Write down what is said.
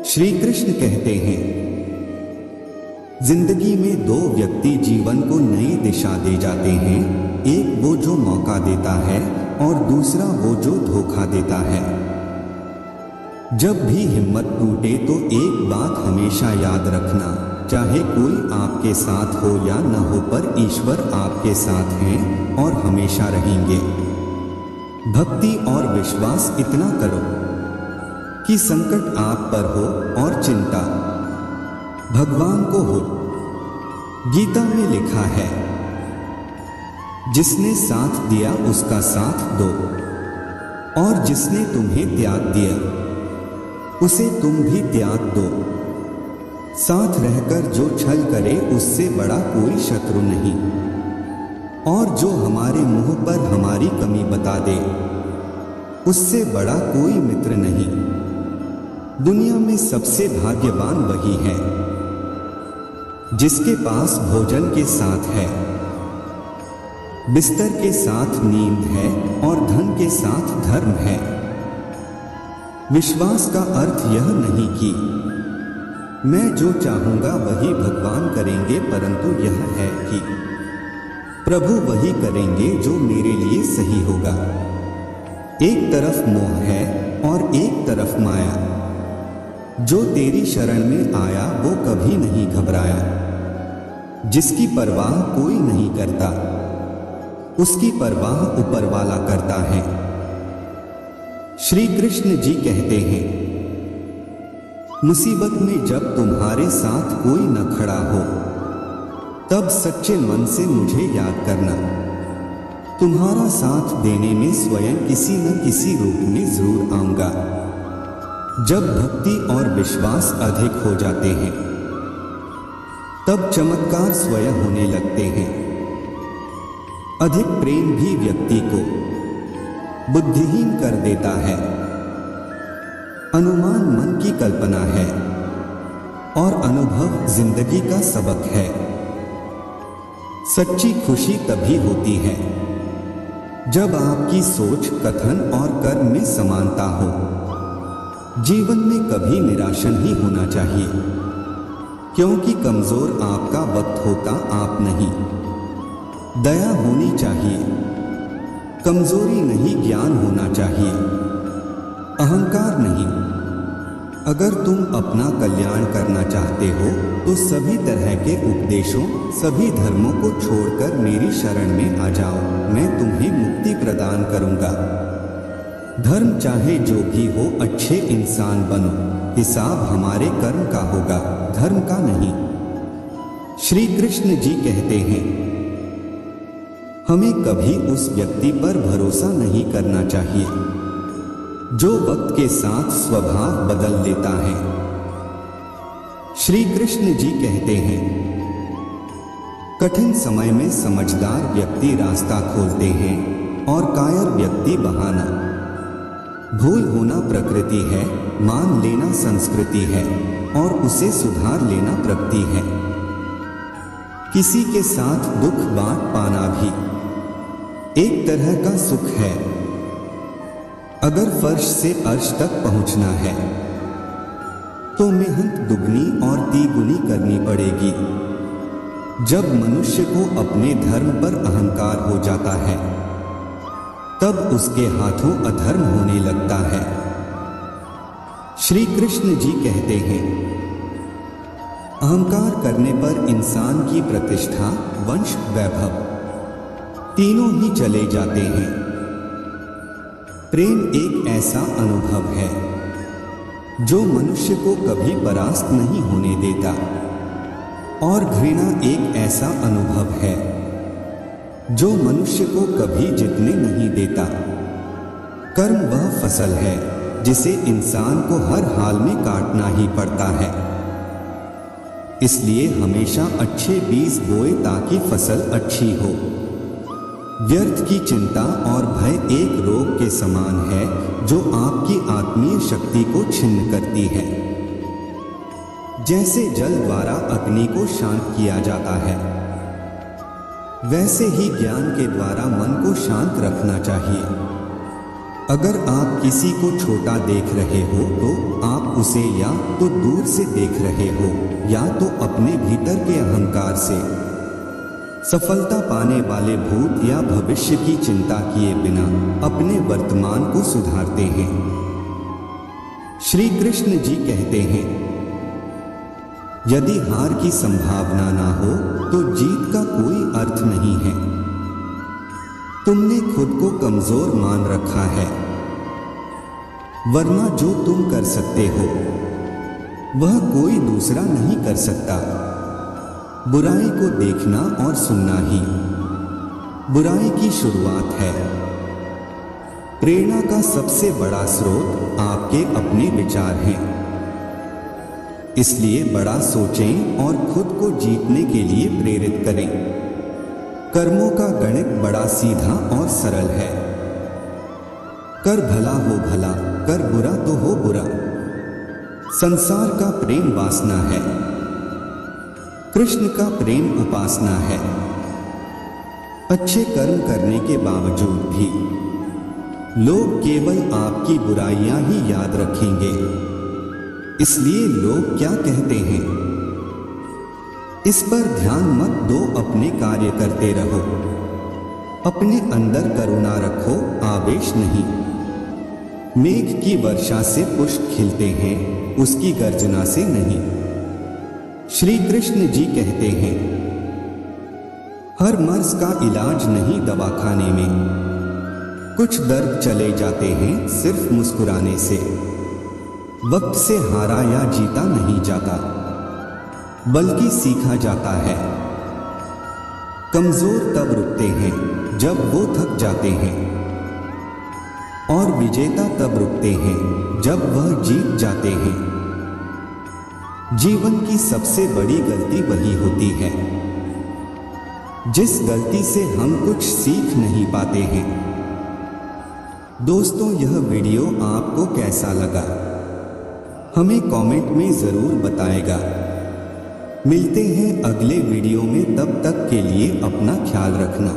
श्री कृष्ण कहते हैं, जिंदगी में दो व्यक्ति जीवन को नई दिशा दे जाते हैं। एक वो जो मौका देता है और दूसरा वो जो धोखा देता है। जब भी हिम्मत टूटे तो एक बात हमेशा याद रखना, चाहे कोई आपके साथ हो या न हो, पर ईश्वर आपके साथ हैं और हमेशा रहेंगे। भक्ति और विश्वास इतना करो कि संकट आप पर हो और चिंता भगवान को हो। गीता में लिखा है, जिसने साथ दिया उसका साथ दो, और जिसने तुम्हें त्याग दिया उसे तुम भी त्याग दो। साथ रहकर जो छल करे उससे बड़ा कोई शत्रु नहीं, और जो हमारे मुंह पर हमारी कमी बता दे उससे बड़ा कोई मित्र नहीं। दुनिया में सबसे भाग्यवान वही है जिसके पास भोजन के साथ है, बिस्तर के साथ नींद है और धन के साथ धर्म है। विश्वास का अर्थ यह नहीं कि मैं जो चाहूंगा वही भगवान करेंगे, परंतु यह है कि प्रभु वही करेंगे जो मेरे लिए सही होगा। एक तरफ मोह है और एक तरफ माया। जो तेरी शरण में आया वो कभी नहीं घबराया। जिसकी परवाह कोई नहीं करता उसकी परवाह ऊपर वाला करता है। श्री कृष्ण जी कहते हैं, मुसीबत में जब तुम्हारे साथ कोई न खड़ा हो तब सच्चे मन से मुझे याद करना। तुम्हारा साथ देने में स्वयं किसी न किसी रूप में जरूर आऊंगा। जब भक्ति और विश्वास अधिक हो जाते हैं तब चमत्कार स्वयं होने लगते हैं। अधिक प्रेम भी व्यक्ति को बुद्धिहीन कर देता है। अनुमान मन की कल्पना है और अनुभव जिंदगी का सबक है। सच्ची खुशी तभी होती है जब आपकी सोच, कथन और कर्म में समानता हो। जीवन में कभी निराश नहीं होना चाहिए, क्योंकि कमजोर आपका वक्त होता, आप नहीं। दया होनी चाहिए, कमजोरी नहीं, ज्ञान होना चाहिए, अहंकार नहीं। अगर तुम अपना कल्याण करना चाहते हो तो सभी तरह के उपदेशों, सभी धर्मों को छोड़कर मेरी शरण में आ जाओ। मैं तुम्हें मुक्ति प्रदान करूंगा। धर्म चाहे जो भी हो, अच्छे इंसान बनो। हिसाब हमारे कर्म का होगा, धर्म का नहीं। श्री कृष्ण जी कहते हैं, हमें कभी उस व्यक्ति पर भरोसा नहीं करना चाहिए जो वक्त के साथ स्वभाव बदल लेता है। श्री कृष्ण जी कहते हैं, कठिन समय में समझदार व्यक्ति रास्ता खोलते हैं और कायर व्यक्ति बहाना। भूल होना प्रकृति है, मान लेना संस्कृति है और उसे सुधार लेना प्रगति है। किसी के साथ दुख बांट पाना भी एक तरह का सुख है। अगर फर्श से अर्श तक पहुंचना है तो मेहनत दुगनी और तिगुनी करनी पड़ेगी। जब मनुष्य को अपने धर्म पर अहंकार हो जाता है तब उसके हाथों अधर्म होने लगता है। श्री कृष्ण जी कहते हैं, अहंकार करने पर इंसान की प्रतिष्ठा, वंश, वैभव तीनों ही चले जाते हैं। प्रेम एक ऐसा अनुभव है जो मनुष्य को कभी परास्त नहीं होने देता, और घृणा एक ऐसा अनुभव है जो मनुष्य को कभी जीतने नहीं देता। कर्म वह फसल है जिसे इंसान को हर हाल में काटना ही पड़ता है। इसलिए हमेशा अच्छे बीज बोए ताकि फसल अच्छी हो। व्यर्थ की चिंता और भय एक रोग के समान है जो आपकी आत्मीय शक्ति को छिन्न करती है। जैसे जल द्वारा अग्नि को शांत किया जाता है, वैसे ही ज्ञान के द्वारा मन को शांत रखना चाहिए। अगर आप किसी को छोटा देख रहे हो तो आप उसे या तो दूर से देख रहे हो या तो अपने भीतर के अहंकार से। सफलता पाने वाले भूत या भविष्य की चिंता किए बिना अपने वर्तमान को सुधारते हैं। श्री कृष्ण जी कहते हैं, यदि हार की संभावना ना हो तो जीत का कोई अर्थ नहीं है। तुमने खुद को कमजोर मान रखा है, वरना जो तुम कर सकते हो वह कोई दूसरा नहीं कर सकता। बुराई को देखना और सुनना ही बुराई की शुरुआत है। प्रेरणा का सबसे बड़ा स्रोत आपके अपने विचार हैं। इसलिए बड़ा सोचें और खुद को जीतने के लिए प्रेरित करें। कर्मों का गणित बड़ा सीधा और सरल है। कर भला हो भला, कर बुरा तो हो बुरा। संसार का प्रेम वासना है, कृष्ण का प्रेम उपासना है। अच्छे कर्म करने के बावजूद भी लोग केवल आपकी बुराइयां ही याद रखेंगे। इसलिए लोग क्या कहते हैं, इस पर ध्यान मत दो, अपने कार्य करते रहो। अपने अंदर करुणा रखो, आवेश नहीं। मेघ की वर्षा से पुष्प खिलते हैं, उसकी गर्जना से नहीं। श्री कृष्ण जी कहते हैं, हर मर्ज का इलाज नहीं दवाखाने में। कुछ दर्द चले जाते हैं सिर्फ मुस्कुराने से। वक्त से हारा या जीता नहीं जाता, बल्कि सीखा जाता है। कमजोर तब रुकते हैं जब वो थक जाते हैं, और विजेता तब रुकते हैं जब वह जीत जाते हैं। जीवन की सबसे बड़ी गलती वही होती है जिस गलती से हम कुछ सीख नहीं पाते हैं। दोस्तों, यह वीडियो आपको कैसा लगा हमें कमेंट में जरूर बताएगा। मिलते हैं अगले वीडियो में, तब तक के लिए अपना ख्याल रखना।